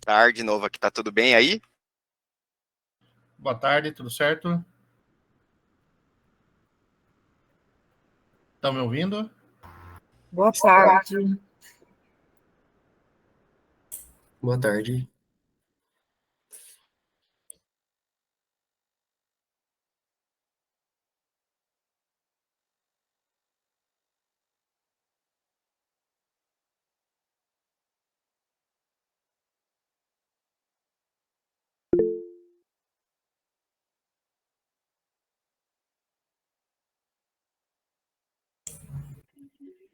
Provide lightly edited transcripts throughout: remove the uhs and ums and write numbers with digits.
tarde de novo aqui, tá tudo bem aí? Boa tarde, tudo certo? Estão me ouvindo? Boa tarde. Boa tarde.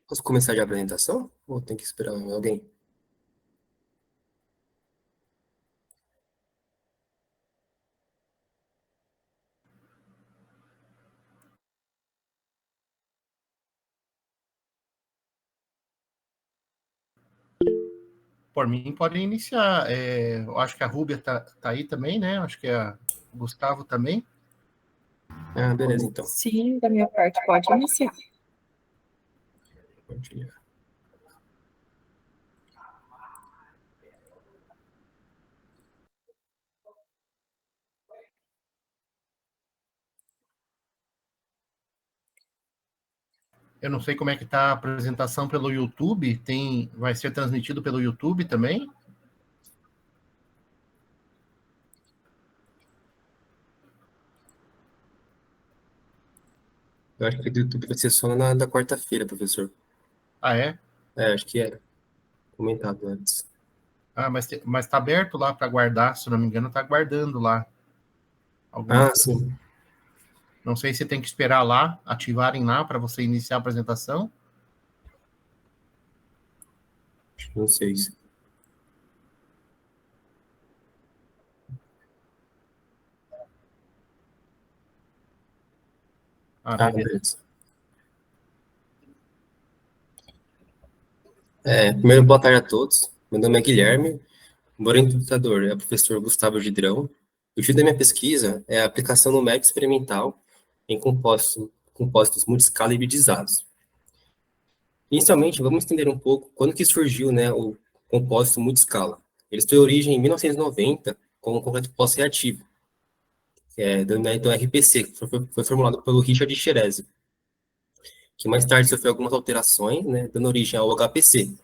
Posso começar de apresentação? Ou tem que esperar alguém? Por mim, podem iniciar. Eu acho que a Rúbia tá aí também, né? Acho que o Gustavo também. Ah, beleza, então. Sim, da minha parte, pode iniciar. Compartilhar. Eu não sei como é que tá a apresentação pelo YouTube. Vai ser transmitido pelo YouTube também? Eu acho que do YouTube vai ser só na da quarta-feira, professor. Ah, é? Acho que era comentado antes. Ah, mas tá aberto lá para guardar, se não me engano, tá guardando lá. Alguma Ah, coisa. sim. Não sei se tem que esperar lá, ativarem lá para você iniciar a apresentação. Não sei se. Ah, Ah, beleza. beleza. Primeiro, boa tarde a todos. Meu nome é Guilherme. O meu orientador é o professor Gustavo Gidrão. O fio da minha pesquisa é a aplicação numérica experimental em compostos multiscala hibridizados. Inicialmente, vamos entender um pouco quando que surgiu, né, o compósito multiscala. Ele tem origem em 1990 como um concreto pós-reativo, denominado RPC, que foi formulado pelo Richard Scherezi, que mais tarde sofreu algumas alterações, né, dando origem ao HPC,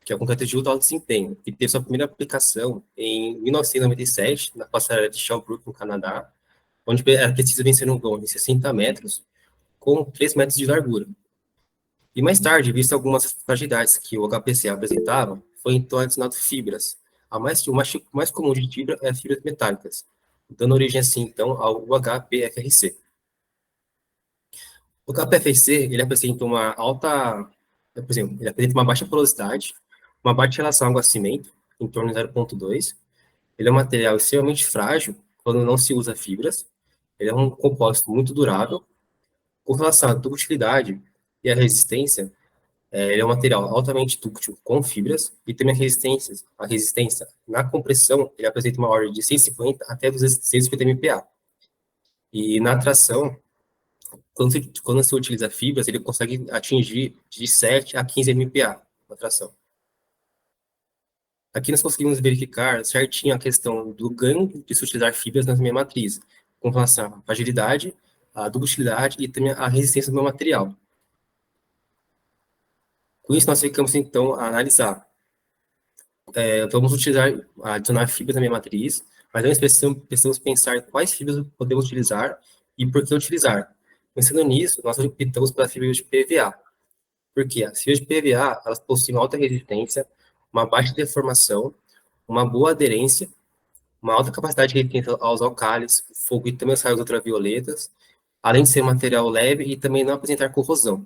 que é o concreto de alto desempenho, que teve sua primeira aplicação em 1997, na passarela de Shelbrooke, no Canadá, onde a pesquisa venceu um vão de 60 metros, com 3 metros de largura. E mais tarde, visto algumas fragilidades que o HPC apresentava, foi então adicionado fibras. O mais comum de fibra é fibras metálicas, dando origem assim então ao HPFRC. O HPFRC, ele apresenta uma alta, por exemplo, ele apresenta uma baixa porosidade, uma baixa relação água-cimento, em torno de 0,2. Ele é um material extremamente frágil quando não se usa fibras. Ele é um composto muito durável. Com relação à ductilidade e à resistência, ele é um material altamente dúctil com fibras e tem a resistência na compressão, ele apresenta uma ordem de 150 até 250 MPa. E na tração, quando você utiliza fibras, ele consegue atingir de 7 a 15 MPa na tração. Aqui nós conseguimos verificar certinho a questão do ganho de se utilizar fibras na minha matriz, com relação à fragilidade, à ductilidade e também à resistência do meu material. Com isso, nós ficamos, então, a analisar. Vamos adicionar fibras na minha matriz, mas antes precisamos pensar quais fibras podemos utilizar e por que utilizar. Pensando nisso, nós optamos pela fibra de PVA. Por quê? As fibras de PVA, elas possuem alta resistência, uma baixa deformação, uma boa aderência, uma alta capacidade de resistência aos alcális, fogo e também às raios ultravioletas, além de ser um material leve e também não apresentar corrosão.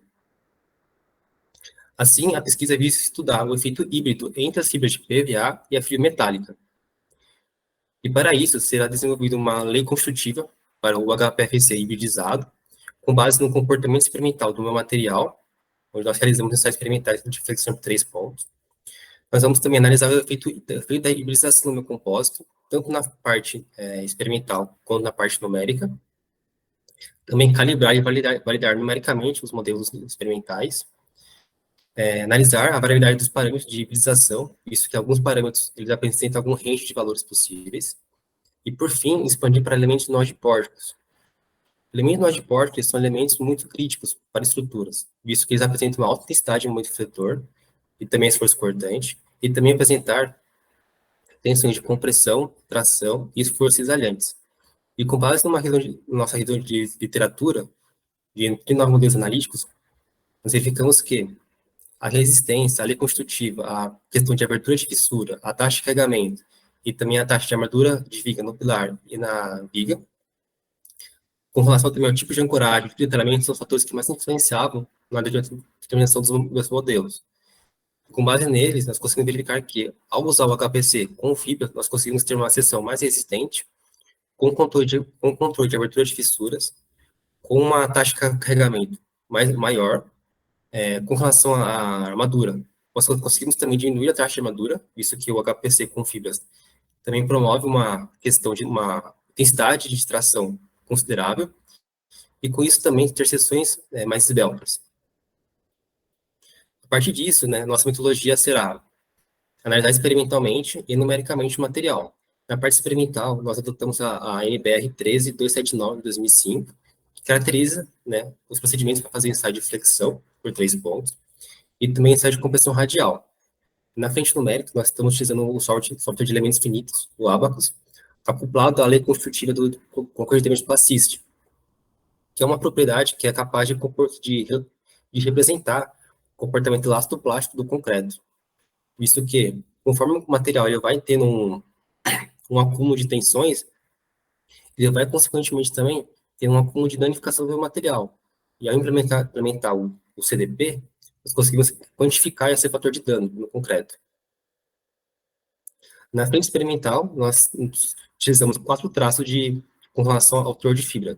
Assim, a pesquisa visa estudar o efeito híbrido entre as fibras de PVA e a fibra metálica. E para isso, será desenvolvida uma lei construtiva para o HPFC hibridizado, com base no comportamento experimental do meu material, onde nós realizamos ensaios experimentais de flexão de 3 pontos. Nós vamos também analisar o efeito da hibridização do meu compósito, tanto na parte experimental quanto na parte numérica. Também calibrar e validar numericamente os modelos experimentais. Analisar a variabilidade dos parâmetros de hibridização, visto que alguns parâmetros eles apresentam algum range de valores possíveis. E, por fim, expandir para elementos não adipórticos. Elementos não adipórticos são elementos muito críticos para estruturas, visto que eles apresentam uma alta intensidade no momento efetor e também esforço cortante, e também apresentar tensões de compressão, tração e esforços exaliantes. E com base nossa revisão de literatura, de novos modelos analíticos, nós verificamos que a resistência, a lei constitutiva, a questão de abertura de fissura, a taxa de carregamento e também a taxa de armadura de viga no pilar e na viga, com relação também ao tipo de ancoragem, de detalhamento, são os fatores que mais influenciavam na determinação dos modelos. Com base neles, nós conseguimos verificar que, ao usar o HPC com fibra, nós conseguimos ter uma seção mais resistente, com controle de abertura de fissuras, com uma taxa de carregamento maior, com relação à armadura. Nós conseguimos também diminuir a taxa de armadura, visto que o HPC com fibras também promove uma questão de uma intensidade de tração considerável, e com isso também ter seções mais esbeltas. A partir disso, nossa metodologia será analisar experimentalmente e numericamente o material. Na parte experimental, nós adotamos a NBR 13279 de 2005, que caracteriza os procedimentos para fazer ensaio de flexão por 3 pontos e também ensaio de compressão radial. Na frente numérica, nós estamos utilizando o software de elementos finitos, o Abacus, acoplado à lei constitutiva do concorrentemente plasticistico, que é uma propriedade que é capaz de representar o comportamento elástico-plástico do concreto, visto que, conforme o material ele vai tendo um acúmulo de tensões, ele vai, consequentemente, também ter um acúmulo de danificação do material. E ao implementar o CDP, nós conseguimos quantificar esse fator de dano no concreto. Na frente experimental, nós utilizamos 4 traços com relação ao teor de fibra,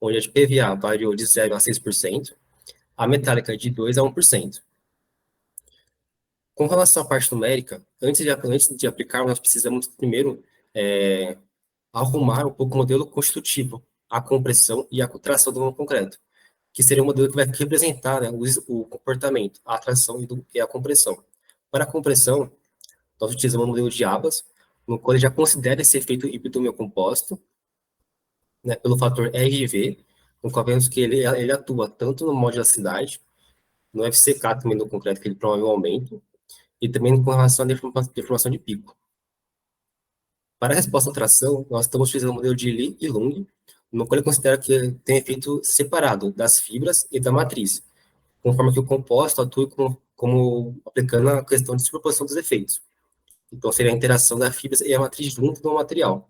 onde a de PVA variou de 0 a 6%, a metálica de 2 a 1%. Com relação à parte numérica, antes de aplicar, nós precisamos primeiro arrumar um pouco o modelo constitutivo, a compressão e a contração do concreto, que seria um modelo que vai representar o comportamento, a atração e a compressão. Para a compressão, nós utilizamos um modelo de abas, no qual ele já considera esse efeito híbrido composto, pelo fator RV, no qual vemos que ele atua tanto no modo de elasticidade, no FCK também do concreto, que ele promove um aumento, e também com relação à deformação de pico. Para a resposta à tração, nós estamos utilizando o modelo de Lee e Lung, no qual ele considera que tem efeito separado das fibras e da matriz, conforme que o composto atue como aplicando a questão de superposição dos efeitos. Então, seria a interação da fibra e a matriz junto no material.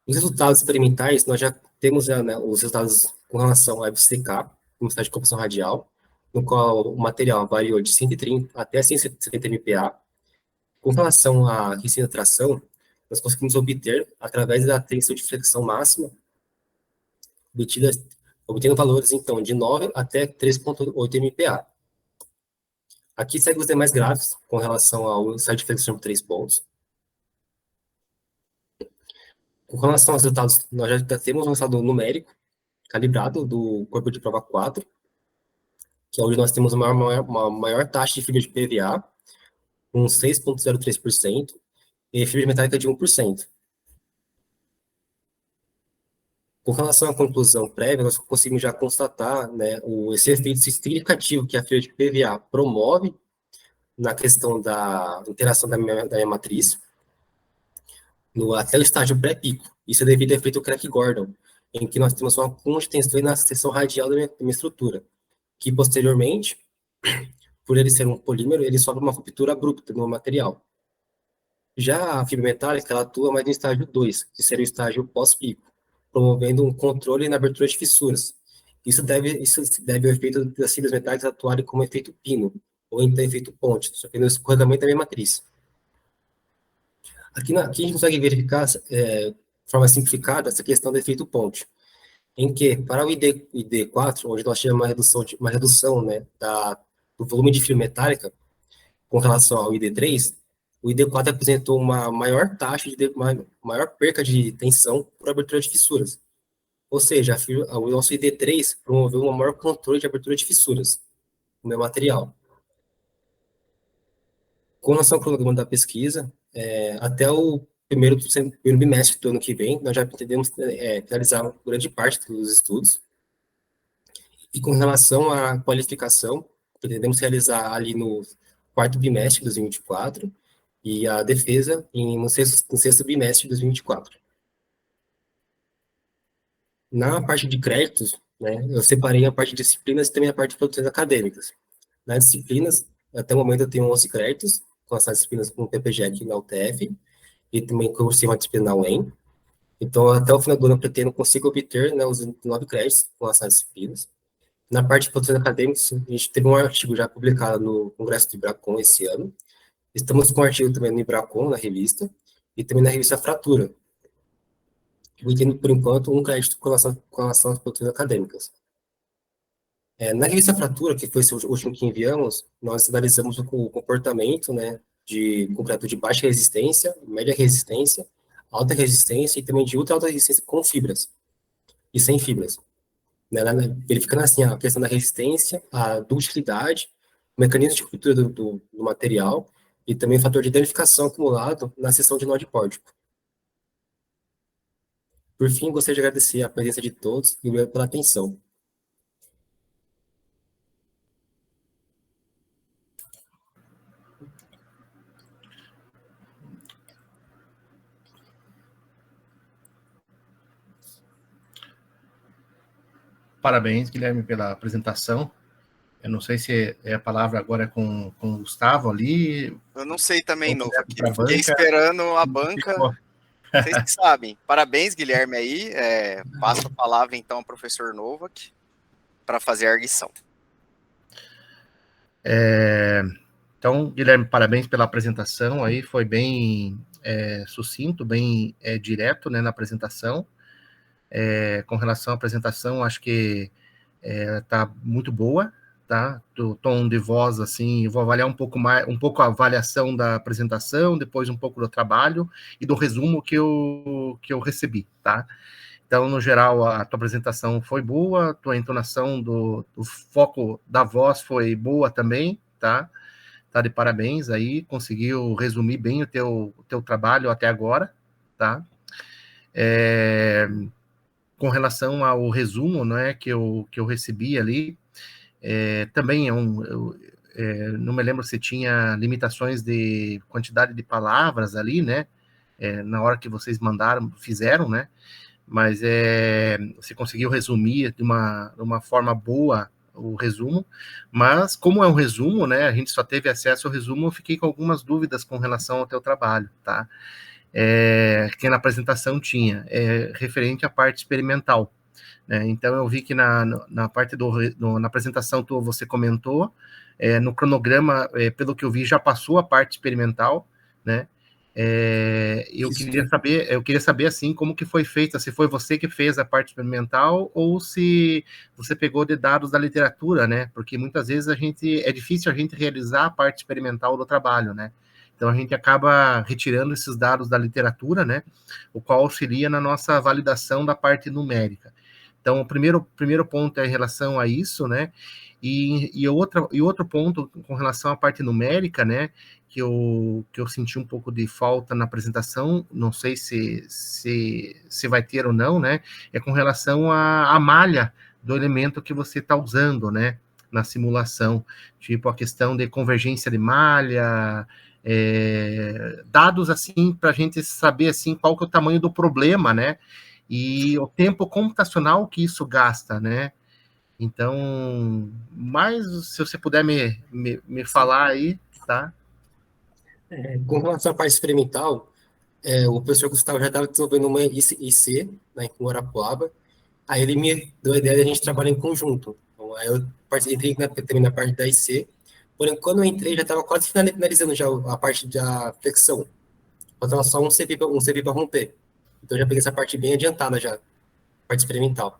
Os resultados experimentais, nós já temos os resultados com relação ao FCK, velocidade de compressão radial, no qual o material variou de 130 até 170 MPa. Com relação à resistência de tração, nós conseguimos obter, através da tensão de flexão máxima, obtendo valores, então, de 9 até 3,8 MPa. Aqui segue os demais gráficos, com relação ao ensaio de flexão por 3 pontos. Com relação aos resultados, nós já temos um resultado numérico, calibrado, do corpo de prova 4, que é onde nós temos uma maior taxa de fibra de PVA, com 6,03%, e fibra de metálica de 1%. Com relação à conclusão prévia, nós conseguimos já constatar esse efeito significativo que a fibra de PVA promove na questão da interação da minha matriz, até o estágio pré-pico. Isso é devido ao efeito Craig-Gordon, em que nós temos uma acúmulo de tensões na seção radial da minha estrutura, que posteriormente, por ele ser um polímero, ele sofre uma ruptura abrupta no material. Já a fibra metálica, ela atua mais no estágio 2, que seria o estágio pós-pico, promovendo um controle na abertura de fissuras. Isso deve ao efeito das fibras metálicas atuarem como efeito pino, ou então efeito ponte, sofrendo o escorregamento da minha matriz. Aqui a gente consegue verificar, de forma simplificada, essa questão do efeito ponte, em que, para o ID4, onde nós tivemos uma redução do volume de fibra metálica com relação ao ID3, o ID4 apresentou uma maior taxa maior perca de tensão por abertura de fissuras. Ou seja, o nosso ID3 promoveu um maior controle de abertura de fissuras no meu material. Com relação ao cronograma da pesquisa, até o primeiro bimestre do ano que vem, nós já pretendemos finalizar grande parte dos estudos. E com relação à qualificação, pretendemos realizar ali no quarto bimestre de 2024 e a defesa no sexto bimestre de 2024. Na parte de créditos, né, eu separei a parte de disciplinas e também a parte de produções acadêmicas. Nas disciplinas, até o momento eu tenho 11 créditos, com essas disciplinas com o PPGEC na UTF, e também cursei uma disciplina na UEM. Então, até o final do ano, eu pretendo conseguir obter, né, os 9 créditos com essas disciplinas. Na parte de produções acadêmicas, a gente teve um artigo já publicado no Congresso do IBRACON esse ano. Estamos com um artigo também no IBRACON, na revista, e também na revista Fratura. Eu entendo, por enquanto, um crédito com relação às produções acadêmicas. Na revista Fratura, que foi o último que enviamos, nós analisamos o comportamento, né, de concreto de baixa resistência, média resistência, alta resistência e também de ultra alta resistência com fibras e sem fibras. Né, verificando assim a questão da resistência, a ductilidade, o mecanismo de ruptura do material e também o fator de danificação acumulado na seção de nó de pórtico. Por fim, gostaria de agradecer a presença de todos e obrigado pela atenção. Parabéns, Guilherme, pela apresentação. Eu não sei se a palavra agora é com o Gustavo ali. Eu não sei também, Novak. Pra Fiquei banca. esperando a banca. Vocês que sabem. Parabéns, Guilherme, aí. Passo a palavra, então, ao professor Novak para fazer a arguição. Então, Guilherme, parabéns pela apresentação aí. Foi bem sucinto, bem direto, né, na apresentação. Com relação à apresentação, acho que está muito boa, tá? Do tom de voz, assim, eu vou avaliar um pouco a avaliação da apresentação, depois um pouco do trabalho e do resumo que eu recebi, tá? Então, no geral, a tua apresentação foi boa, a tua entonação do foco da voz foi boa também, tá? Tá de parabéns aí, conseguiu resumir bem o teu trabalho até agora, tá? Com relação ao resumo, né, que eu recebi ali, também não me lembro se tinha limitações de quantidade de palavras ali, né, na hora que vocês fizeram, né, mas você conseguiu resumir de uma forma boa o resumo, mas como é um resumo, né, a gente só teve acesso ao resumo, eu fiquei com algumas dúvidas com relação ao teu trabalho, tá? Que na apresentação tinha, referente à parte experimental, né? Então eu vi que na parte na apresentação você comentou, no cronograma, pelo que eu vi, já passou a parte experimental, né? Eu queria saber assim como que foi feita, se foi você que fez a parte experimental ou se você pegou de dados da literatura, né? Porque muitas vezes é difícil a gente realizar a parte experimental do trabalho, né? Então, a gente acaba retirando esses dados da literatura, né, o qual auxilia na nossa validação da parte numérica. Então, o primeiro ponto é em relação a isso, né, e outro ponto com relação à parte numérica, né, que eu senti um pouco de falta na apresentação, não sei se vai ter ou não, né, é com relação à malha do elemento que você está usando, né, na simulação, tipo a questão de convergência de malha, dados assim para a gente saber assim qual que é o tamanho do problema, né? E o tempo computacional que isso gasta, né? Então, mais se você puder me falar aí, tá? Com relação à parte experimental, o professor Gustavo já estava desenvolvendo uma IC, né, em Guarapuava. Aí ele me deu a ideia de a gente trabalhar em conjunto. Então, aí eu entrei também na parte da IC. Porém, quando eu entrei, já estava quase finalizando já a parte da flexão. Faltava só um CV para romper. Então, eu já peguei essa parte bem adiantada já, parte experimental.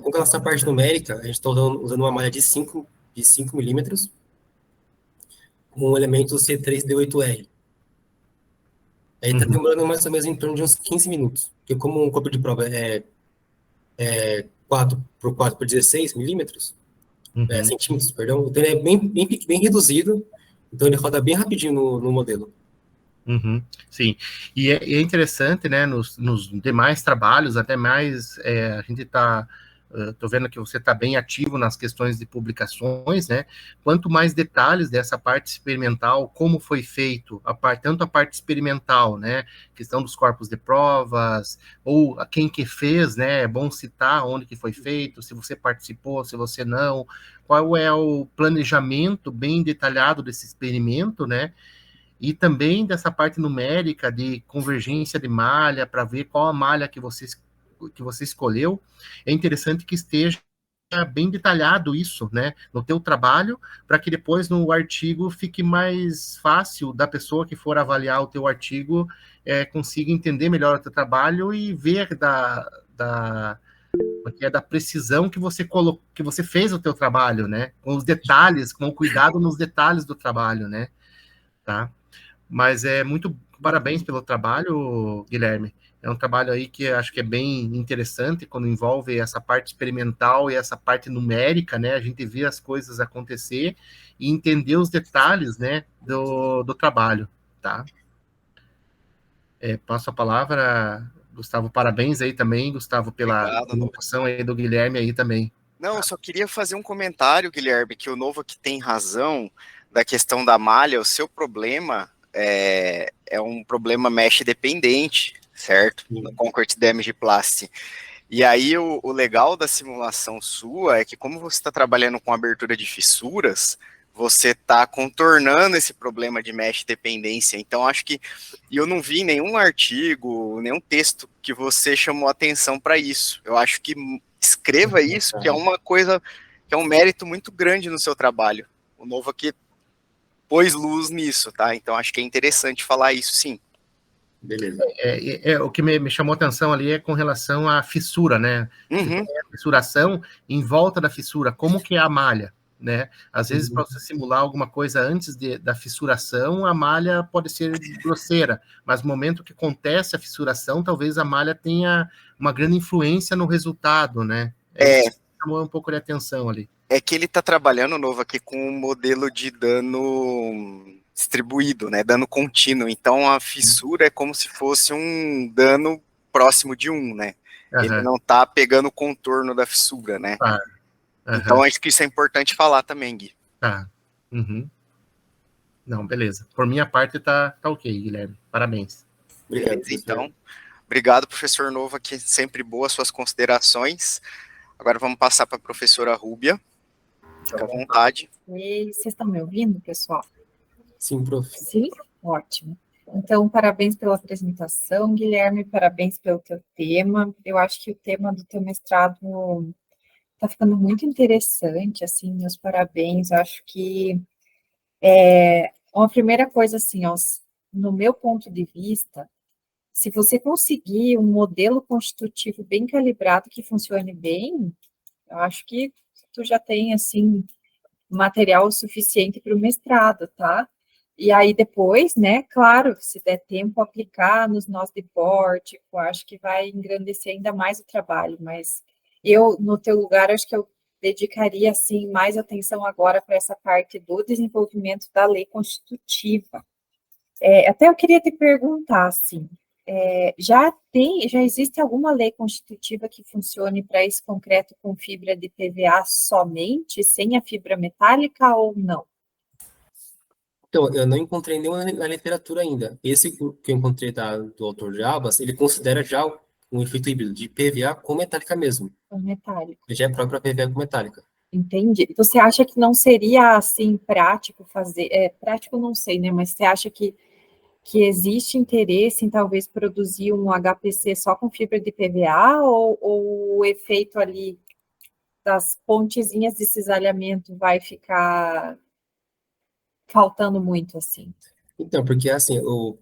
Com relação à parte numérica, a gente está usando uma malha de 5 milímetros, com o elemento C3D8R. Aí está demorando mais ou menos em torno de uns 15 minutos. Porque como um corpo de prova é 4 por 4 por 16 milímetros, Uhum. centímetros, perdão. Então, ele é bem reduzido, então ele roda bem rapidinho no modelo. Uhum, sim, e é interessante, né, nos demais trabalhos, até mais, a gente está, estou vendo que você está bem ativo nas questões de publicações, né, quanto mais detalhes dessa parte experimental, como foi feito, tanto a parte experimental, né, questão dos corpos de provas, ou a quem que fez, né, é bom citar onde que foi feito, se você participou, se você não, qual é o planejamento bem detalhado desse experimento, né, e também dessa parte numérica de convergência de malha, para ver qual a malha que você escolheu. É interessante que esteja bem detalhado isso, né, no teu trabalho, para que depois no artigo fique mais fácil da pessoa que for avaliar o teu artigo consiga entender melhor o teu trabalho e ver da precisão que que você fez o teu trabalho, né, com os detalhes, com o cuidado nos detalhes do trabalho, né, tá? Mas muito parabéns pelo trabalho, Guilherme. É um trabalho aí que acho que é bem interessante quando envolve essa parte experimental e essa parte numérica, né? A gente vê as coisas acontecer e entender os detalhes, né, do trabalho, tá? Passo a palavra, Gustavo. Parabéns aí também, Gustavo, pela Obrigado, Nova. colocação aí do Guilherme aí também. Não, eu só queria fazer um comentário, Guilherme, que o Novo que tem razão da questão da malha. O seu problema é um problema mesh dependente, certo? No Concrete Damage Plast. E aí o legal da simulação sua é que como você está trabalhando com abertura de fissuras, você está contornando esse problema de mesh dependência. Então acho que eu não vi nenhum artigo, nenhum texto que você chamou atenção para isso. Eu acho que escreva isso, que é uma coisa, que é um mérito muito grande no seu trabalho. O Novo aqui pôs luz nisso, tá? Então acho que é interessante falar isso, sim. Beleza. O que me chamou atenção ali é com relação à fissura, né? Uhum. A fissuração em volta da fissura, como que é a malha, né? Às vezes, para você simular alguma coisa antes da fissuração, a malha pode ser grosseira, mas no momento que acontece a fissuração, talvez a malha tenha uma grande influência no resultado, né? Isso que chamou um pouco de atenção ali. É que ele está trabalhando, Novo, aqui com um modelo de dano distribuído, né? Dano contínuo. Então a fissura é como se fosse um dano próximo de 1, né? Ele não está pegando o contorno da fissura, né? Então acho que isso é importante falar também, Gui. Tá. Uhum. Não, beleza. Por minha parte tá ok, Guilherme. Parabéns. Obrigado, beleza, então. Obrigado, professor Novo, aqui sempre boas suas considerações. Agora vamos passar para a professora Rúbia. Fica à vontade. E vocês estão me ouvindo, pessoal? Sim, prof. Sim? Ótimo. Então, parabéns pela apresentação, Guilherme, parabéns pelo teu tema. Eu acho que o tema do teu mestrado está ficando muito interessante, assim, meus parabéns. Eu acho que uma primeira coisa, assim, ó, no meu ponto de vista, se você conseguir um modelo constitutivo bem calibrado que funcione bem, eu acho que tu já tem, assim, material suficiente para o mestrado, tá? E aí depois, né, claro, se der tempo, aplicar nos nós de pórtico, acho que vai engrandecer ainda mais o trabalho, mas eu, no teu lugar, acho que eu dedicaria, assim, mais atenção agora para essa parte do desenvolvimento da lei constitutiva. Até eu queria te perguntar, assim, já existe alguma lei constitutiva que funcione para esse concreto com fibra de PVA somente, sem a fibra metálica ou não? Então, eu não encontrei nenhuma na literatura ainda. Esse que eu encontrei do autor de Abas, ele considera já um efeito híbrido de PVA com metálica mesmo. Com metálica. Ele já é próprio para PVA com metálica. Entendi. Você acha que não seria, assim, prático fazer... prático não sei, né? Mas você acha que existe interesse em talvez produzir um HPC só com fibra de PVA ou o efeito ali das pontezinhas de cisalhamento vai ficar faltando muito, assim? Então, porque assim, o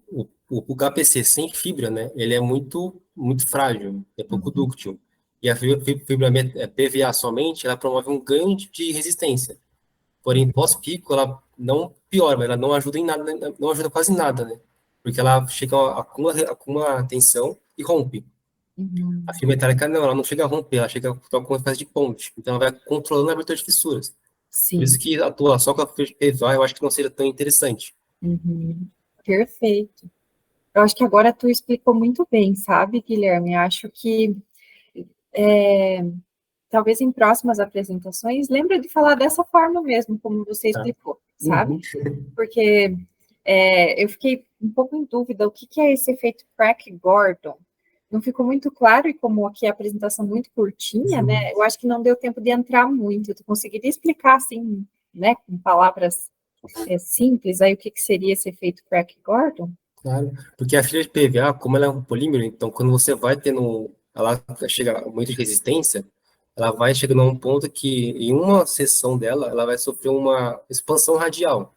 HPC sem fibra, né, ele é muito frágil, é pouco dúctil. E a fibra PVA somente, ela promove um ganho de resistência. Porém, pós-pico, ela não piora, ela não ajuda em nada, não ajuda quase em nada, né? Porque ela chega, acumula tensão e rompe. Uhum. A fibra metálica não, ela não chega a romper, ela chega a ficar com uma espécie de ponte. Então ela vai controlando a abertura de fissuras. Por isso Sim. que atuar só com a fibra de PVA eu acho que não seria tão interessante. Uhum. Perfeito. Eu acho que agora tu explicou muito bem, sabe, Guilherme? Eu acho que talvez em próximas apresentações, lembra de falar dessa forma mesmo, como você Tá? explicou, sabe? Uhum. Porque eu fiquei um pouco em dúvida, o que é esse efeito Craig-Gordon? Não ficou muito claro, e como aqui a apresentação muito curtinha, né, eu acho que não deu tempo de entrar muito. Tu conseguiria explicar, assim, né, com palavras simples, aí o que seria esse efeito Craig-Gordon? Claro, porque a fibra de PVA, como ela é um polímero, então quando você vai tendo, ela chega a muito de resistência, ela vai chegando a um ponto que em uma seção dela, ela vai sofrer uma expansão radial.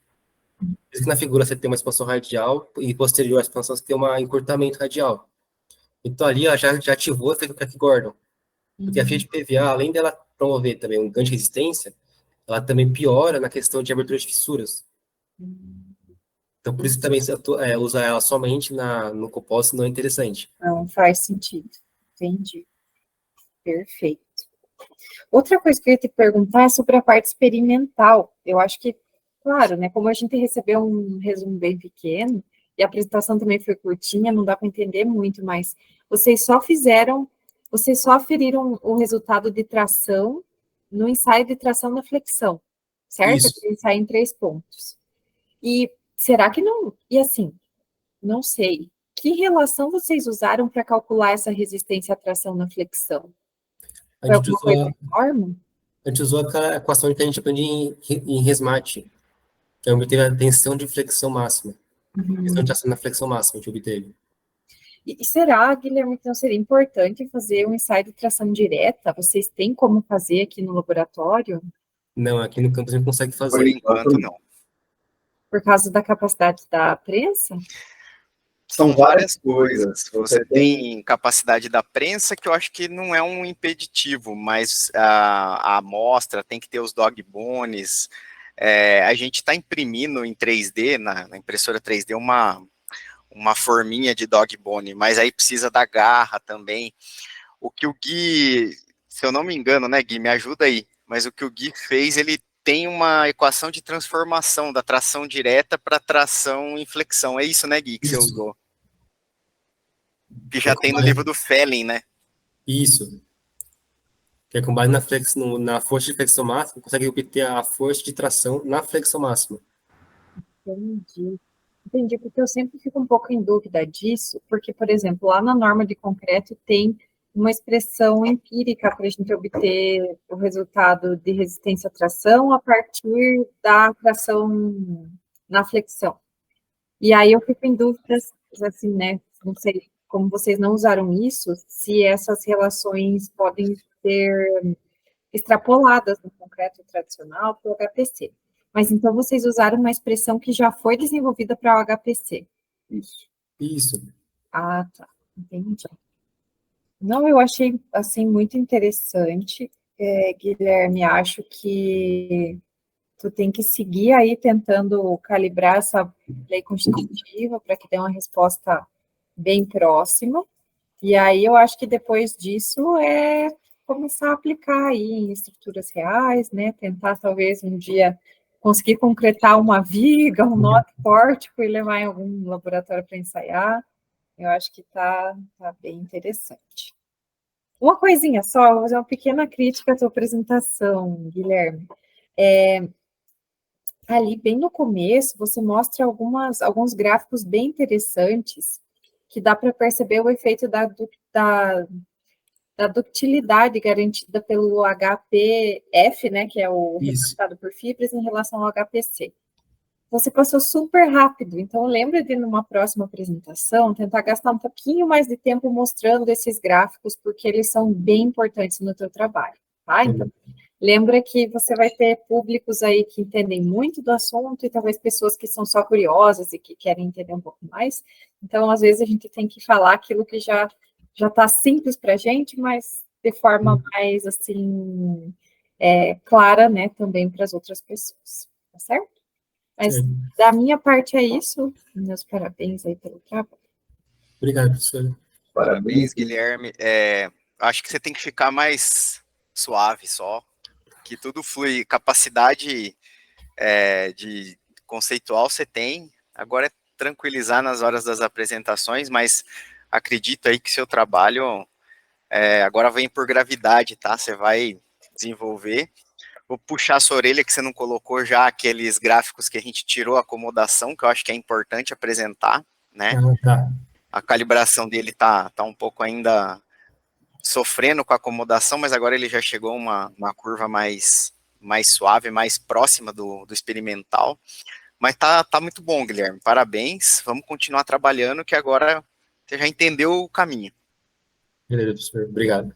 Por isso que na figura você tem uma expansão radial e posterior à expansão você tem um encurtamento radial. Então ali ela já ativou o efeito Craig-Gordon, porque a fibra de PVA, além dela promover também um ganho de resistência, ela também piora na questão de abertura de fissuras. Então por isso também usar ela somente no compósito não é interessante. Não faz sentido. Entendi. Perfeito. Outra coisa que eu ia te perguntar é sobre a parte experimental. Eu acho que, claro, né, como a gente recebeu um resumo bem pequeno, e a apresentação também foi curtinha, não dá para entender muito, mas vocês só aferiram o resultado de tração no ensaio de tração na flexão, certo? Isso. Aquele ensaio em 3 pontos. E será que não... E assim, não sei. Que relação vocês usaram para calcular essa resistência à tração na flexão? A Foi gente alguma coisa usou, enorme? a gente usou aquela equação que a gente aprende em RESMAT, que é obter a tensão de flexão máxima. Tensão de ação na flexão máxima, a gente obteve. E será, Guilherme, que não seria importante fazer um ensaio de tração direta? Vocês têm como fazer aqui no laboratório? Não, aqui no campus a gente consegue Por fazer. enquanto, não. Por causa da capacidade da prensa? São várias coisas. Você tem capacidade da prensa, que eu acho que não é um impeditivo, mas a amostra tem que ter os dog bones. A gente está imprimindo em 3D, na impressora 3D, uma forminha de dog bone, mas aí precisa da garra também. O que o Gui, se eu não me engano, né, Gui, me ajuda aí, mas o que o Gui fez, ele tem uma equação de transformação da tração direta para tração em flexão. É isso, né, Gui, que você Isso. usou? Que Que é já com tem no base, livro do Felling, né? isso. Que é com base na força de flexão máxima, consegue obter a força de tração na flexão máxima. Entendi. Entendi, porque eu sempre fico um pouco em dúvida disso, porque, por exemplo, lá na norma de concreto tem uma expressão empírica para a gente obter o resultado de resistência à tração a partir da tração na flexão. E aí eu fico em dúvidas, assim, né? Não sei como vocês não usaram isso, se essas relações podem ser extrapoladas no concreto tradicional para o HPC. Mas então vocês usaram uma expressão que já foi desenvolvida para o HPC. Isso. Isso. Ah, tá. Entendi. Não, eu achei, assim, muito interessante. Guilherme, acho que tu tem que seguir aí tentando calibrar essa lei constitutiva para que dê uma resposta bem próxima. E aí eu acho que depois disso é começar a aplicar aí em estruturas reais, né? Tentar talvez um dia conseguir concretar uma viga, um nó de pórtico e levar em algum laboratório para ensaiar. Eu acho que tá bem interessante. Uma coisinha só, vou fazer uma pequena crítica à tua apresentação, Guilherme. Ali, bem no começo, você mostra alguns gráficos bem interessantes que dá para perceber o efeito da ductilidade garantida pelo HPF, né, que é o Isso. representado por fibras, em relação ao HPC. Você passou super rápido, então lembra de, numa próxima apresentação, tentar gastar um pouquinho mais de tempo mostrando esses gráficos, porque eles são bem importantes no teu trabalho, tá? Então, lembra que você vai ter públicos aí que entendem muito do assunto e talvez pessoas que são só curiosas e que querem entender um pouco mais. Então, às vezes, a gente tem que falar aquilo que já está simples para a gente, mas de forma mais, assim, clara, né, também para as outras pessoas, tá certo? Mas, da minha parte, é isso. Meus parabéns aí pelo trabalho. Obrigado, professora. Parabéns, Guilherme. Acho que você tem que ficar mais suave só, que tudo flui. Capacidade de conceitual você tem, agora é tranquilizar nas horas das apresentações, mas acredito aí que seu trabalho agora vem por gravidade, tá? Você vai desenvolver. Vou puxar a sua orelha que você não colocou já aqueles gráficos que a gente tirou a acomodação, que eu acho que é importante apresentar, né? Tá. A calibração dele tá um pouco ainda sofrendo com a acomodação, mas agora ele já chegou a uma curva mais suave, mais próxima do experimental. Mas tá muito bom, Guilherme. Parabéns. Vamos continuar trabalhando, que agora você já entendeu o caminho. Beleza, professor. Obrigado.